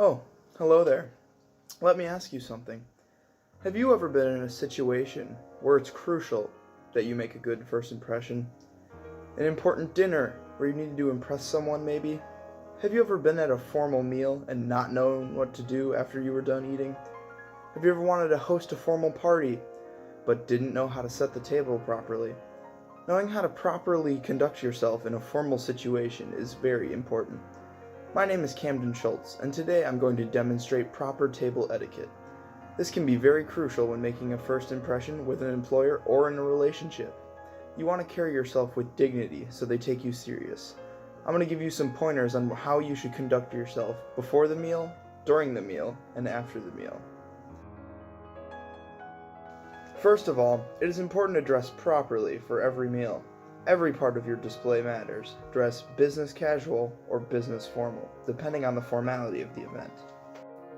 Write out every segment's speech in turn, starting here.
Oh, hello there. Let me ask you something. Have you ever been in a situation where it's crucial that you make a good first impression? An important dinner where you need to impress someone, maybe? Have you ever been at a formal meal and not known what to do after you were done eating? Have you ever wanted to host a formal party but didn't know how to set the table properly? Knowing how to properly conduct yourself in a formal situation is very important. My name is Camden Schultz, and today I'm going to demonstrate proper table etiquette. This can be very crucial when making a first impression with an employer or in a relationship. You want to carry yourself with dignity so they take you serious. I'm going to give you some pointers on how you should conduct yourself before the meal, during the meal, and after the meal. First of all, it is important to dress properly for every meal. Every part of your display matters. Dress business casual or business formal, depending on the formality of the event.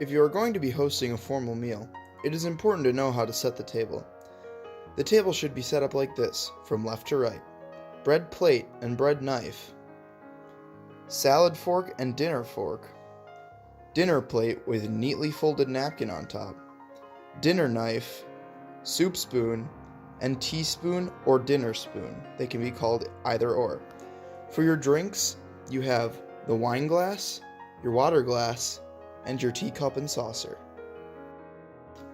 If you are going to be hosting a formal meal, it is important to know how to set the table. The table should be set up like this, from left to right. Bread plate and bread knife. Salad fork and dinner fork. Dinner plate with neatly folded napkin on top. Dinner knife, soup spoon, and teaspoon or dinner spoon. They can be called either or. For your drinks, you have the wine glass, your water glass, and your teacup and saucer.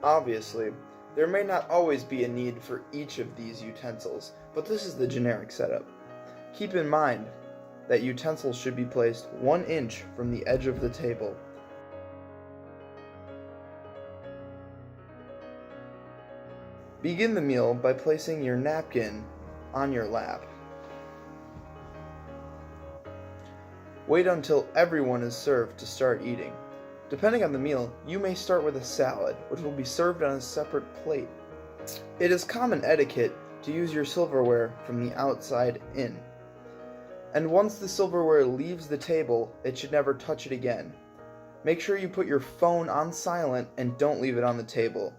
Obviously, there may not always be a need for each of these utensils, but this is the generic setup. Keep in mind that utensils should be placed 1 inch from the edge of the table. Begin the meal by placing your napkin on your lap. Wait until everyone is served to start eating. Depending on the meal, you may start with a salad, which will be served on a separate plate. It is common etiquette to use your silverware from the outside in. And once the silverware leaves the table, it should never touch it again. Make sure you put your phone on silent and don't leave it on the table,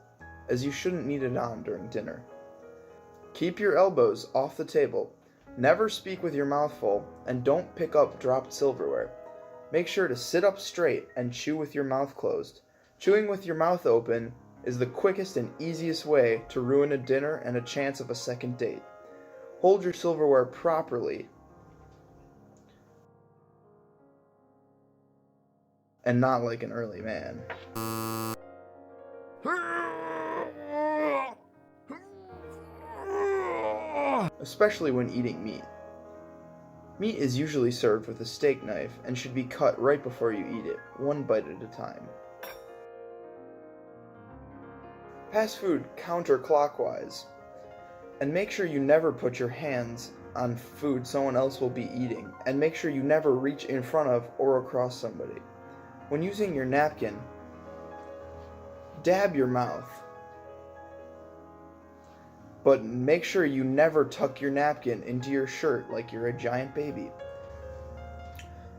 as you shouldn't need it on during dinner. Keep your elbows off the table. Never speak with your mouth full, and don't pick up dropped silverware. Make sure to sit up straight and chew with your mouth closed. Chewing with your mouth open is the quickest and easiest way to ruin a dinner and a chance of a second date. Hold your silverware properly and not like an early man. Especially when eating meat. Meat is usually served with a steak knife and should be cut right before you eat it, 1 bite at a time. Pass food counterclockwise, and make sure you never put your hands on food someone else will be eating, and make sure you never reach in front of or across somebody. When using your napkin, dab your mouth, but make sure you never tuck your napkin into your shirt like you're a giant baby.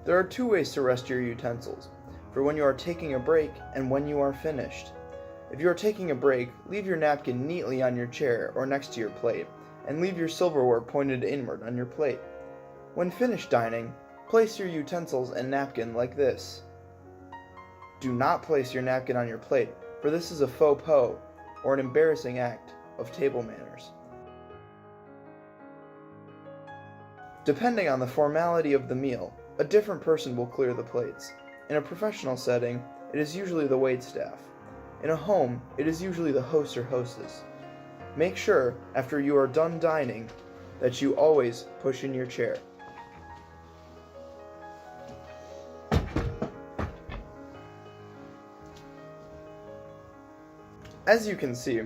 There are 2 ways to rest your utensils, for when you are taking a break and when you are finished. If you are taking a break, leave your napkin neatly on your chair or next to your plate, and leave your silverware pointed inward on your plate. When finished dining, place your utensils and napkin like this. Do not place your napkin on your plate, for this is a faux pas or an embarrassing act of table manners. Depending on the formality of the meal, a different person will clear the plates. In a professional setting, it is usually the waitstaff. In a home, it is usually the host or hostess. Make sure, after you are done dining, that you always push in your chair. As you can see,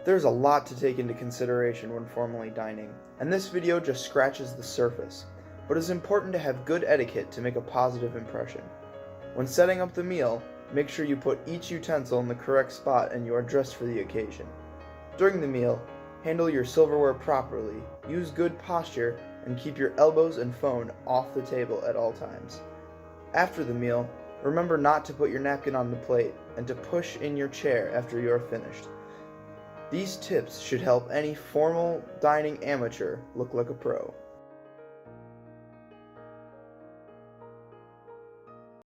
there's a lot to take into consideration when formally dining, and this video just scratches the surface, but it's important to have good etiquette to make a positive impression. When setting up the meal, make sure you put each utensil in the correct spot and you are dressed for the occasion. During the meal, handle your silverware properly, use good posture, and keep your elbows and phone off the table at all times. After the meal, remember not to put your napkin on the plate and to push in your chair after you are finished. These tips should help any formal dining amateur look like a pro.